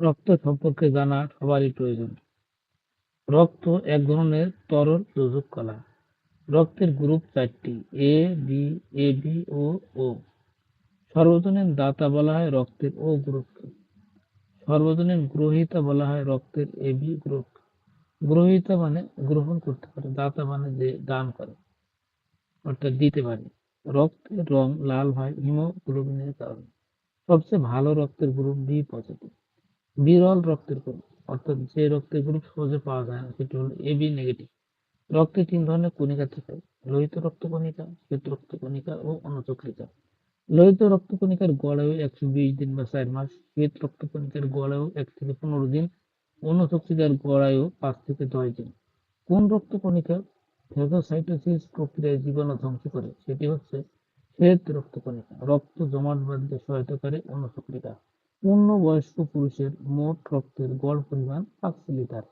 রক্ত সম্পর্কে জানা সবারই প্রয়োজন। রক্ত এক ধরনের তরল যোজক কণা। রক্তের গ্রুপ চারটি: এ, বি, এবি ও ও। সর্বজনীন দাতা বলা হয় রক্তের ও গ্রুপকে। সর্বজনীন গ্রহীতা বলা হয় রক্তের এবি গ্রুপকে। গ্রহীতা মানে গ্রহণ করতে পারে, দাতা মানে যে দান করে অর্থাৎ দিতে পারে। রক্তের রং লাল হয় হিমোগ্লোবিনের কারণে। সবচেয়ে ভালো রক্তের গ্রুপ বি পজিটিভ। বিরল রক্তের গ্রুপ অর্থাৎ যে রক্তের গ্রুপ সহজে পাওয়া যায় না সেটি হলো এবি নেগেটিভ। রক্তে তিন ধরনের কণিকা থাকে: লোহিত রক্তকণিকা, শ্বেত রক্তকণিকা ও অনুচক্রিকা। লোহিত রক্তকণিকার গড়ায়ু 120 দিন বা 4 মাস, শ্বেত রক্তকণিকার গড়ায়ু 1 থেকে 15 দিন, অনুচক্রিকার গড়ায়ু 5 থেকে 10 দিন। কোন রক্তকণিকা ফেগোসাইটোসিস প্রক্রিয়ায় জীবাণু ধ্বংস করে? সেটি হচ্ছে শ্বেত রক্তকণিকা। রক্ত জমাট বাঁধতে সহায়তা করে অনুচক্রিকা। পূর্ণবয়স্ক পুরুষের মোট রক্তের গড় পরিমাণ 5 লিটার।